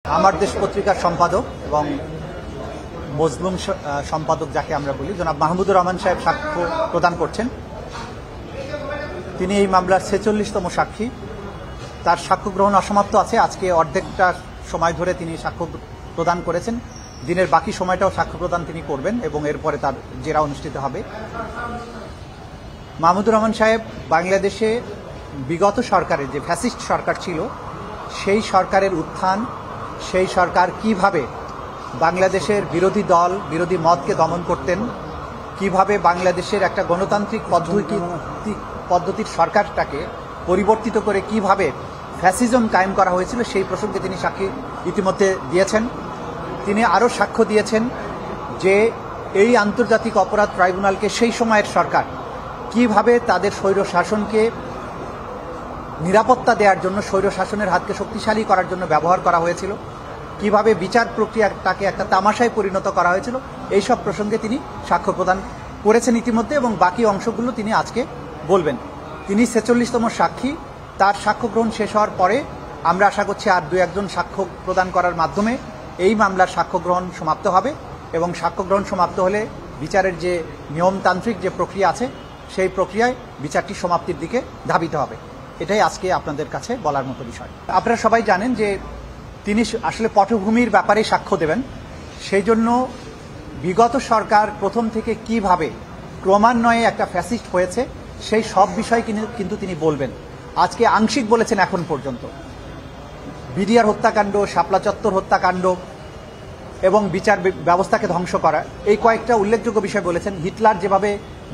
আমার দেশ পত্রিকার সম্পাদক এবং মজলুম সম্পাদক যাকে আমরা বলি জনাব মাহমুদুর রহমান সাহেব সাক্ষ্য প্রদান করছেন। তিনি এই মামলার ৪৬তম সাক্ষী। তার সাক্ষ্য গ্রহণ অসমাপ্ত আছে। আজকে অর্ধেকটা সময় ধরে তিনি সাক্ষ্য প্রদান করেছেন। দিনের বাকি সময়টাও সাক্ষ্য প্রদান তিনি করবেন এবং এরপরে তার জেরা অনুষ্ঠিত হবে। মাহমুদুর রহমান সাহেব বাংলাদেশে বিগত সরকারের যে ফ্যাসিস্ট সরকার ছিল সেই সরকারের উত্থান, সেই সরকার কিভাবে বাংলাদেশের বিরোধী দল বিরোধী মতকে দমন করতেন, কিভাবে বাংলাদেশের একটা গণতান্ত্রিক পদ্ধতির সরকারটাকে পরিবর্তিত করে কিভাবে ফ্যাসিজম কায়েম করা হয়েছিল সেই প্রসঙ্গে তিনি সাক্ষী ইতিমধ্যে দিয়েছেন। তিনি আরও সাক্ষ্য দিয়েছেন যে এই আন্তর্জাতিক অপরাধ ট্রাইব্যুনালকে সেই সময়ের সরকার কিভাবে তাদের স্বৈর শাসনকে নিরাপত্তা দেওয়ার জন্য, স্বৈর শাসনের হাতকে শক্তিশালী করার জন্য ব্যবহার করা হয়েছিল, কিভাবে বিচার প্রক্রিয়াটাকে একটা তামাশায় পরিণত করা হয়েছিল, এইসব প্রসঙ্গে তিনি সাক্ষ্য প্রদান করেছেন ইতিমধ্যে এবং বাকি অংশগুলো তিনি আজকে বলবেন। তিনি ৪৬তম সাক্ষী। তার সাক্ষ্য গ্রহণ শেষ হওয়ার পরে আমরা আশা করছি আর দু একজন সাক্ষ্য প্রদান করার মাধ্যমে এই মামলার সাক্ষ্য গ্রহণ সমাপ্ত হবে এবং সাক্ষ্য গ্রহণ সমাপ্ত হলে বিচারের যে নিয়মতান্ত্রিক যে প্রক্রিয়া আছে সেই প্রক্রিয়ায় বিচারটি সমাপ্তির দিকে ধাবিত হবে। এটাই আজকে আপনাদের কাছে বলার মতো বিষয়। আপনারা সবাই জানেন যে তিনি আসলে পটভূমির ব্যাপারে সাক্ষ্য দেবেন। সেই জন্য বিগত সরকার প্রথম থেকে কিভাবে ক্রমান্বয়ে একটা ফ্যাসিস্ট হয়েছে সেই সব বিষয় কিন্তু তিনি বলবেন। আজকে আংশিক বলেছেন এখন পর্যন্ত। বিডিআর হত্যাকাণ্ড, শাপলা চত্বর হত্যাকাণ্ড এবং বিচার ব্যবস্থাকে ধ্বংস করা, এই কয়েকটা উল্লেখযোগ্য বিষয় বলেছেন। হিটলার যেভাবে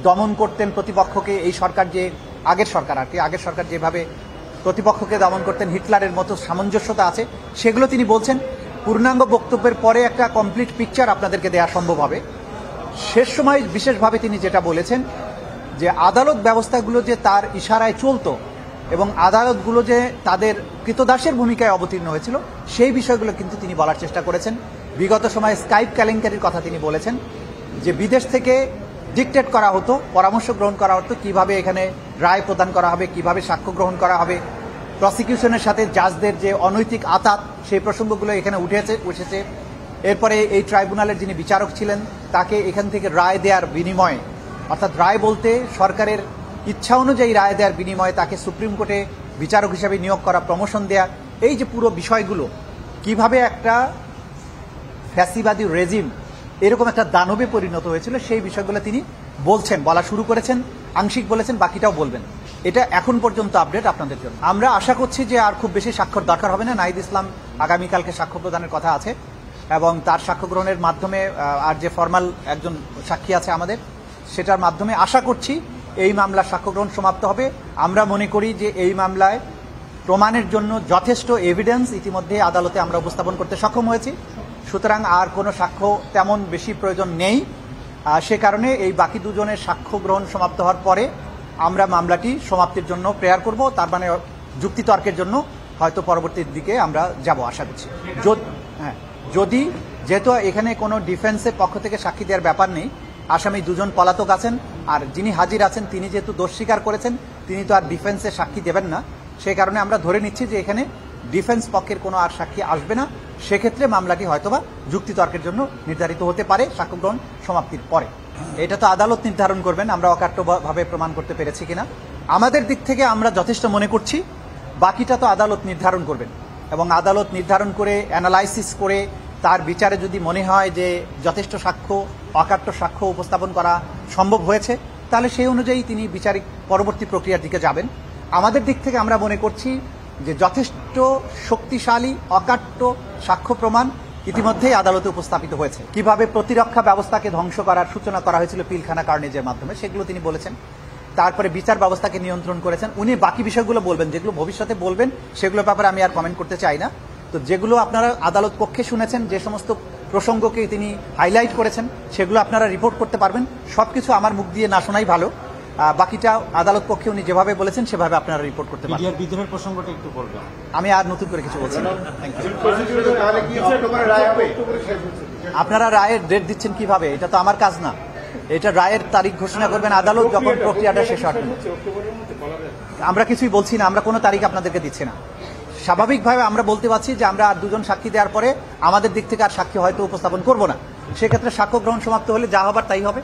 দমন করতেন প্রতিপক্ষকে, এই সরকার যে আগের সরকার যেভাবে প্রতিপক্ষকে দমন করতেন হিটলারের মতো সামঞ্জস্যতা আছে সেগুলো তিনি বলছেন। পূর্ণাঙ্গ বক্তব্যের পরে একটা কমপ্লিট পিকচার আপনাদেরকে দেওয়া সম্ভব হবে। শেষ সময় বিশেষভাবে তিনি যেটা বলেছেন যে আদালত ব্যবস্থাগুলো যে তার ইশারায় চলতো এবং আদালতগুলো যে তাদের কৃতদাসের ভূমিকায় অবতীর্ণ হয়েছিল সেই বিষয়গুলো কিন্তু তিনি বলার চেষ্টা করেছেন। বিগত সময়ে স্কাইপ কেলেঙ্কারির কথা তিনি বলেছেন যে বিদেশ থেকে ডিকটেট করা হতো, পরামর্শ গ্রহণ করা হতো কিভাবে এখানে রায় প্রদান করা হবে, কিভাবে সাক্ষ্য গ্রহণ করা হবে। প্রসিকিউশনের সাথে জাজদের যে অনৈতিক আতাত সেই প্রসঙ্গগুলো এখানে উঠেছে। এরপরে এই ট্রাইব্যুনালের যিনি বিচারক ছিলেন তাকে এখান থেকে রায় দেওয়ার বিনিময়ে, অর্থাৎ রায় বলতে সরকারের ইচ্ছা অনুযায়ী রায় দেওয়ার বিনিময়ে তাকে সুপ্রিম কোর্টে বিচারক হিসাবে নিয়োগ করা, প্রমোশন দেয়া, এই যে পুরো বিষয়গুলো কিভাবে একটা ফ্যাসিবাদী রেজিম এরকম একটা দানবে পরিণত হয়েছিল সেই বিষয়গুলো তিনি বলা শুরু করেছেন। আংশিক বলেছেন, বাকিটাও বলবেন। এটা এখন পর্যন্ত আপডেট আপনাদের জন্য। আমরা আশা করছি যে আর খুব বেশি স্বাক্ষর দরকার হবে না। নাহিদ ইসলাম আগামীকালকে সাক্ষ্য প্রদানের কথা আছে এবং তার সাক্ষ্য গ্রহণের মাধ্যমে আর যে ফর্মাল একজন সাক্ষী আছে আমাদের, সেটার মাধ্যমে আশা করছি এই মামলার সাক্ষ্য গ্রহণ সমাপ্ত হবে। আমরা মনে করি যে এই মামলায় প্রমাণের জন্য যথেষ্ট এভিডেন্স ইতিমধ্যে আদালতে আমরা উপস্থাপন করতে সক্ষম হয়েছি। সুতরাং আর কোনো সাক্ষ্য তেমন বেশি প্রয়োজন নেই। সে কারণে এই বাকি দুজনের সাক্ষ্য গ্রহণ সমাপ্ত হওয়ার পরে আমরা মামলাটি সমাপ্তির জন্য প্রেয়ার করব। তার মানে যুক্তিতর্কের জন্য হয়তো পরবর্তীর দিকে আমরা যাব আশা করছি। যদি যেহেতু এখানে কোনো ডিফেন্সের পক্ষ থেকে সাক্ষী দেওয়ার ব্যাপার নেই, আসামি দুজন পলাতক আছেন আর যিনি হাজির আছেন তিনি যেহেতু দোষ স্বীকার করেছেন তিনি তো আর ডিফেন্সে সাক্ষী দেবেন না। সেই কারণে আমরা ধরে নিচ্ছি যে এখানে ডিফেন্স পক্ষের কোনো আর সাক্ষী আসবে না। সেক্ষেত্রে মামলাটি হয়তোবা যুক্তিতর্কের জন্য নির্ধারিত হতে পারে সাক্ষ্য গ্রহণ সমাপ্তির পরে। এটা তো আদালত নির্ধারণ করবেন আমরা অকাট্যভাবে প্রমাণ করতে পেরেছি কিনা। আমাদের দিক থেকে আমরা যথেষ্ট মনে করছি, বাকিটা তো আদালত নির্ধারণ করবেন এবং আদালত নির্ধারণ করে অ্যানালাইসিস করে তার বিচারে যদি মনে হয় যে যথেষ্ট সাক্ষ্য, অকাট্য সাক্ষ্য উপস্থাপন করা সম্ভব হয়েছে তাহলে সেই অনুযায়ী তিনি বিচারিক পরবর্তী প্রক্রিয়ার দিকে যাবেন। আমাদের দিক থেকে আমরা মনে করছি যে যথেষ্ট শক্তিশালী অকাট্য সাক্ষ্য প্রমাণ ইতিমধ্যেই আদালতে উপস্থাপিত হয়েছে। কিভাবে প্রতিরক্ষা ব্যবস্থাকে ধ্বংস করার সূচনা করা হয়েছিল পিলখানা কার্নেজের মাধ্যমে সেগুলো তিনি বলেছেন। তারপরে বিচার ব্যবস্থাকে নিয়ন্ত্রণ করেছেন। উনি বাকি বিষয়গুলো বলবেন, যেগুলো ভবিষ্যতে বলবেন সেগুলোর ব্যাপারে আমি আর কমেন্ট করতে চাই না। তো যেগুলো আপনারা আদালত কক্ষে শুনেছেন, যে সমস্ত প্রসঙ্গকে তিনি হাইলাইট করেছেন সেগুলো আপনারা রিপোর্ট করতে পারবেন। সবকিছু আমার মুখ দিয়ে না শোনাই ভালো। বাকিটা আদালত পক্ষে উনি যেভাবে বলেছেন সেভাবে আপনারা রিপোর্ট করতে পারবেন। বিদ্রোহের প্রসঙ্গটা একটু বলবেন। আমি আর নতুন করে কিছু বলছি না। আপনারা রায়ের ডেট দিচ্ছেন কিভাবে? এটা তো আমার কাজ না। এটা রায়ের তারিখ ঘোষণা করবেন আদালত যখন প্রক্রিয়াটা শেষ হবে। আমরা কিছুই বলছি না, আমরা কোনো তারিখ আপনাদেরকে দিচ্ছি না। স্বাভাবিকভাবে আমরা বলতে পারছি যে আমরা আর দুজন সাক্ষী দেওয়ার পরে আমাদের দিক থেকে আর সাক্ষী হয়তো উপস্থাপন করব না। সেক্ষেত্রে সাক্ষ্য গ্রহণ সমাপ্ত হলে যা হবার তাই হবে।